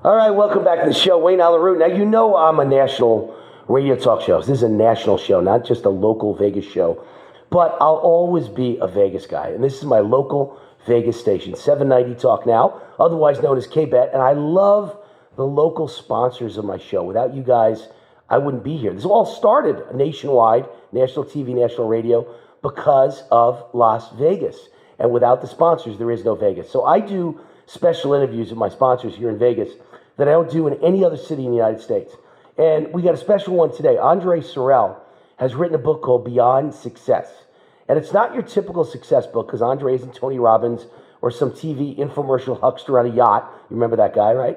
All right, welcome back to the show. Wayne Allyn Root. Now, you know I'm a national radio talk show. This is a national show, not just a local Vegas show. But I'll always be a Vegas guy. And this is my local Vegas station, 790 Talk Now, otherwise known as K-Bet. And I love the local sponsors of my show. Without you guys, I wouldn't be here. This all started nationwide, national TV, national radio, because of Las Vegas. And without the sponsors, there is no Vegas. So I do special interviews with my sponsors here in Vegas that I don't do in any other city in the United States. And we got a special one today. André Serraile has written a book called Beyond Success. And it's not your typical success book, because André isn't Tony Robbins or some TV infomercial huckster on a yacht. You remember that guy, right?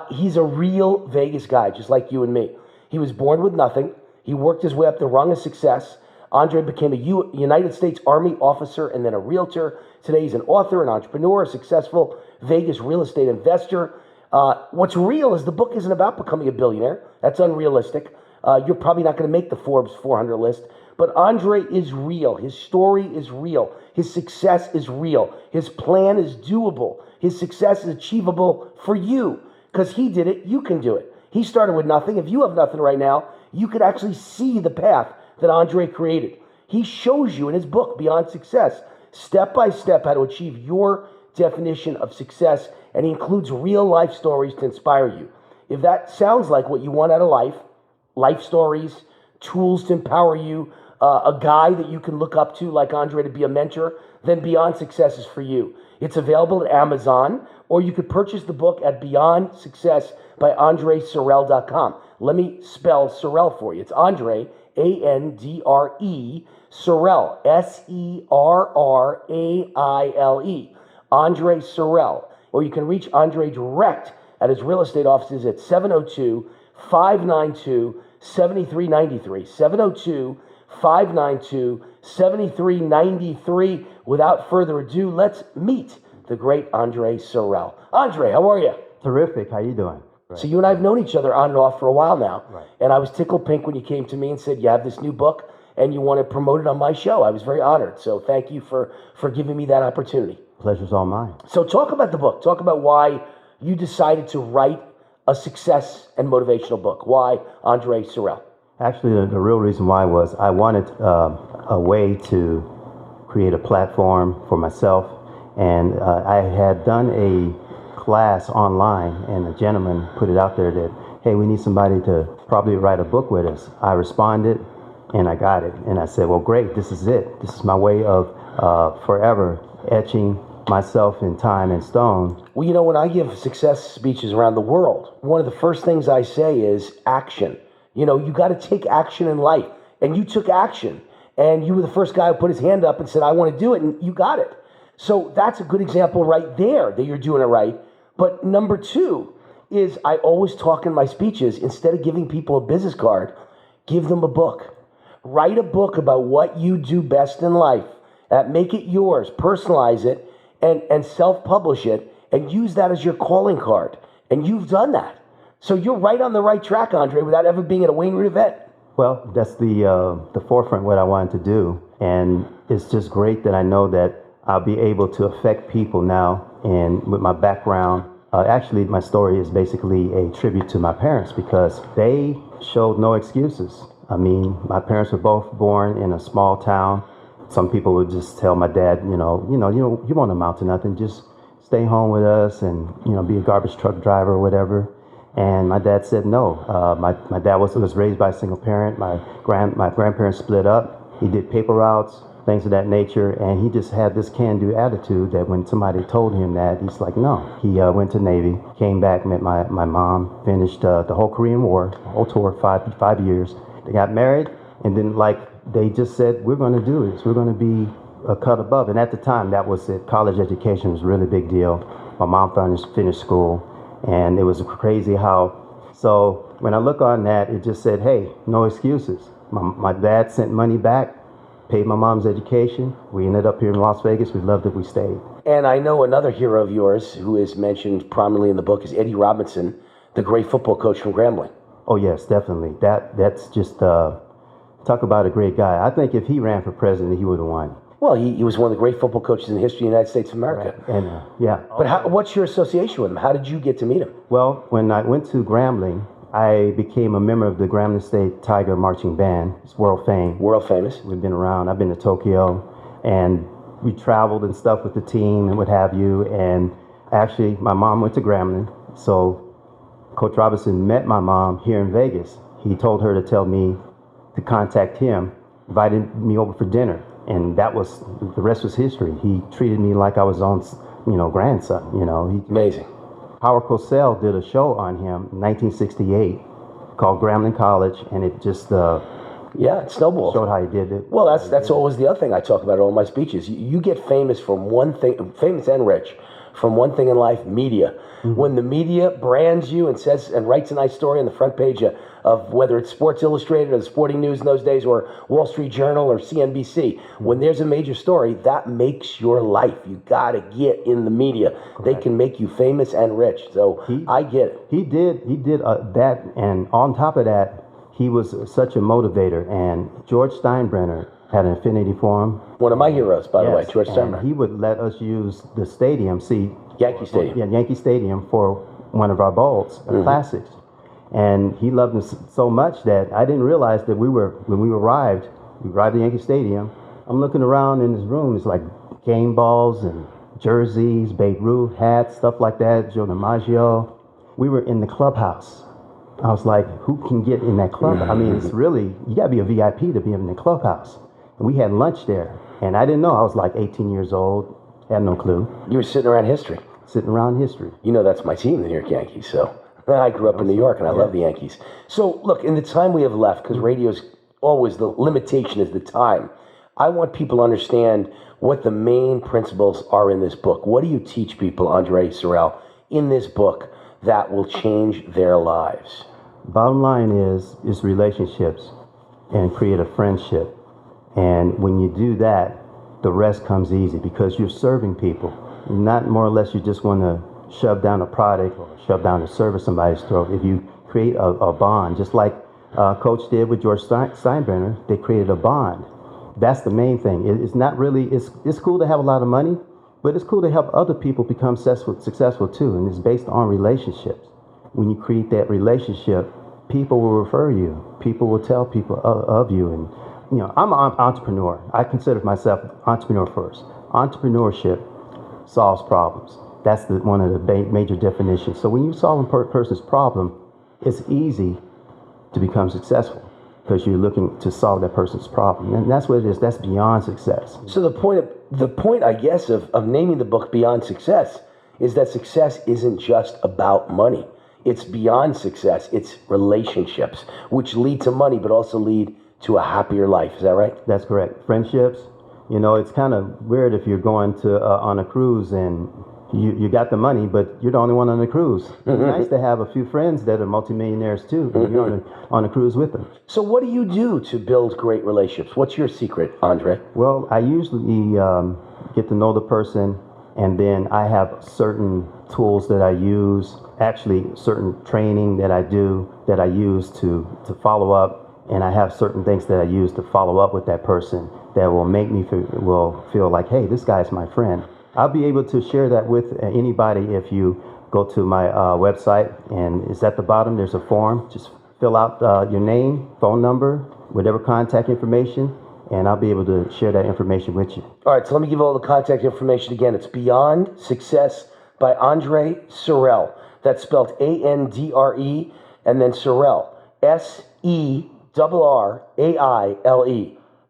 He's a real Vegas guy, just like you and me. He was born with nothing. He worked his way up the rung of success. André became a United States Army officer and then a realtor. Today he's an author, an entrepreneur, a successful Vegas real estate investor. What's real is the book isn't about becoming a billionaire. That's unrealistic. You're probably not going to make the Forbes 400 list. But André is real. His story is real. His success is real. His plan is doable. His success is achievable for you. Because he did it, you can do it. He started with nothing. If you have nothing right now, you could actually see the path that André created. He shows you in his book, Beyond Success, step by step how to achieve your definition of success, and he includes real life stories to inspire you. If that sounds like what you want out of life stories, tools to empower you, a guy that you can look up to like André to be a mentor, then Beyond Success is for you. It's available at Amazon, or you could purchase the book at Beyond Success by AndreSerraile.com. Let me spell Serraile for you. It's André, A-N-D-R-E, Serraile, S-E-R-R-A-I-L-E, André Serraile. Or you can reach André direct at his real estate offices at 702-592-7393, 702-592-7393. Without further ado, let's meet the great André Serraile. André, how are you? Terrific. How you doing? Right. So you and I have known each other on and off for a while now. Right. And I was tickled pink when you came to me and said, you have this new book and you want to promote it on my show. I was very honored. So thank you for giving me that opportunity. Pleasure's all mine. So talk about the book. Talk about why you decided to write a success and motivational book. Why André Serraile? Actually, the real reason why was I wanted a way to create a platform for myself. And I had done a class online, and a gentleman put it out there that, hey, we need somebody to probably write a book with us. I responded, and I got it. And I said, well, great, this is it. This is my way of forever etching myself in time and stone. Well, you know, when I give success speeches around the world, one of the first things I say is action. You know, you got to take action in life. And you took action. And you were the first guy who put his hand up and said, I want to do it. And you got it. So that's a good example right there that you're doing it right. But number two is I always talk in my speeches, instead of giving people a business card, give them a book. Write a book about what you do best in life. Make it yours, personalize it, and self-publish it, and use that as your calling card. And you've done that. So you're right on the right track, André, without ever being at a Wayne Root event. Well, that's the forefront what I wanted to do. And it's just great that I know that I'll be able to affect people now. And with my background, actually my story is basically a tribute to my parents, because they showed no excuses. I mean, my parents were both born in a small town. Some people would just tell my dad, you won't amount to nothing. Just stay home with us and, be a garbage truck driver or whatever. And my dad said no. My dad was raised by a single parent. My grandparents split up. He did paper routes, things of that nature. And he just had this can-do attitude that when somebody told him that, he's like, no. He went to Navy, came back, met my mom, finished the whole Korean War, whole tour, five years. They got married, and then they just said, we're going to do this. We're going to be a cut above. And at the time, that was it. College education was a really big deal. My mom finished school, and it was crazy how. So when I look on that, it just said, hey, no excuses. My dad sent money back, paid my mom's education. We ended up here in Las Vegas. We loved it. We stayed. And I know another hero of yours who is mentioned prominently in the book is Eddie Robinson, the great football coach from Grambling. Oh, yes, definitely. That's just, talk about a great guy. I think if he ran for president, he would have won. Well, he was one of the great football coaches in the history of the United States of America. Right. And yeah. But what's your association with him? How did you get to meet him? Well, when I went to Grambling, I became a member of the Grambling State Tiger Marching Band. It's world fame. World famous. We've been around. I've been to Tokyo, and we traveled and stuff with the team and what have you. And actually, my mom went to Grambling, so Coach Robinson met my mom here in Vegas. He told her to tell me to contact him, invited me over for dinner, and the rest was history. He treated me like I was on, grandson. Amazing. Howard Cosell did a show on him in 1968 called Grambling College, and it just it snowballed. Showed how he did it. Well, that's always the other thing I talk about in all my speeches. You get famous from one thing, famous and rich, from one thing in life: media. Mm-hmm. When the media brands you and says and writes a nice story on the front page of whether it's Sports Illustrated or the Sporting News in those days, or Wall Street Journal or CNBC, when there's a major story, that makes your life. You got to get in the media. Correct. They can make you famous and rich. So I get it. He did that, and on top of that, he was such a motivator. And George Steinbrenner had an affinity for him. One of my heroes, by the way, George Steinbrenner. He would let us use the stadium, Yankee Stadium. Yeah, Yankee Stadium for one of our bowls, classics. And he loved them so much that I didn't realize that when we arrived at Yankee Stadium, I'm looking around in this room, it's like game balls and jerseys, Babe Ruth hats, stuff like that, Joe DiMaggio. We were in the clubhouse. I was like, who can get in that club? I mean, it's really, you gotta be a VIP to be in the clubhouse. And we had lunch there, and I didn't know. I was like 18 years old, had no clue. You were sitting around history. Sitting around history. You know, that's my team, the New York Yankees, so I grew up in New York, and I love the Yankees. So, look, in the time we have left, because radio's always, the limitation is the time, I want people to understand what the main principles are in this book. What do you teach people, André Serraile, in this book that will change their lives? Bottom line is relationships and create a friendship. And when you do that, the rest comes easy because you're serving people. Not more or less you just want to shove down a product or shove down a service somebody's throat. If you create a bond, just like Coach did with George Steinbrenner, they created a bond. That's the main thing. It's not really, it's cool to have a lot of money, but it's cool to help other people become successful too. And it's based on relationships. When you create that relationship, people will refer you. People will tell people of you. And, I'm an entrepreneur. I consider myself entrepreneur first. Entrepreneurship solves problems. That's one of the major definitions. So when you solve a person's problem, it's easy to become successful because you're looking to solve that person's problem. And that's what it is. That's beyond success. So the point, I guess, of naming the book Beyond Success is that success isn't just about money. It's beyond success. It's relationships, which lead to money, but also lead to a happier life. Is that right? That's correct. Friendships. It's kind of weird if you're going to on a cruise and you got the money, but you're the only one on the cruise. It's nice to have a few friends that are multimillionaires too, and you're on a cruise with them. So what do you do to build great relationships? What's your secret, André? Well, I usually get to know the person, and then I have certain tools that I use, actually certain training that I do that I use to follow up. And I have certain things that I use to follow up with that person that will make me feel like, hey, this guy's my friend. I'll be able to share that with anybody if you go to my website, and it's at the bottom. There's a form. Just fill out your name, phone number, whatever contact information, and I'll be able to share that information with you. All right, so let me give all the contact information again. It's Beyond Success by André Serraile. That's spelled Andre, and then Serraile, SERRAILE.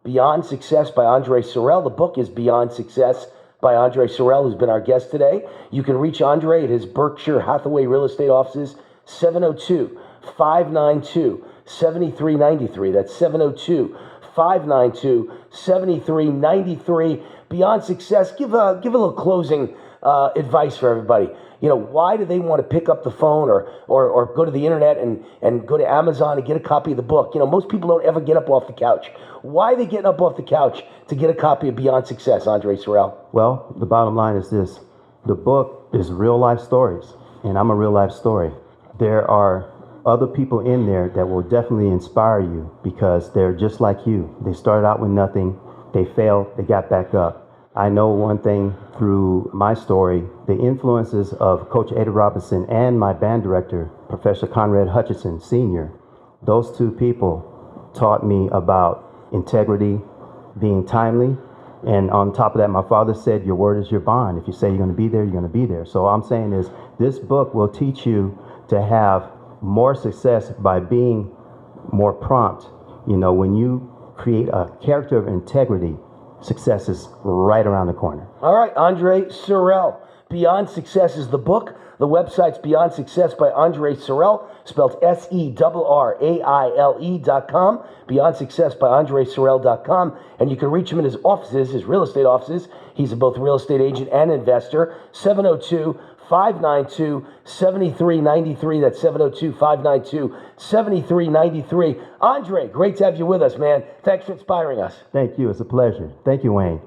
Beyond Success by André Serraile. The book is Beyond Success by André Serraile, who's been our guest today. You can reach André at his Berkshire Hathaway real estate offices, 702-592-7393. That's 702-592-7393. Beyond Success. Give a little closing advice for everybody. Why do they want to pick up the phone or go to the internet and go to Amazon and get a copy of the book? Most people don't ever get up off the couch. Why are they getting up off the couch to get a copy of Beyond Success, André Serraile? Well, the bottom line is this. The book is real life stories, and I'm a real life story. There are other people in there that will definitely inspire you because they're just like you. They started out with nothing. They failed, they got back up. I know one thing through my story, the influences of Coach Eddie Robinson and my band director, Professor Conrad Hutchinson Sr., those two people taught me about integrity, being timely. And on top of that, my father said, your word is your bond. If you say you're going to be there, you're going to be there. So all I'm saying is this book will teach you to have more success by being more prompt. You know, when you create a character of integrity, success is right around the corner. All right, André Serraile. Beyond Success is the book. The website's Beyond Success by André Serraile, spelled SERRAILE.com. Beyond Success by AndreSerraile.com. And you can reach him in his offices, his real estate offices. He's both a real estate agent and investor. 702-592-7393. That's 702-592-7393. André, great to have you with us, man. Thanks for inspiring us. Thank you. It's a pleasure. Thank you, Wayne.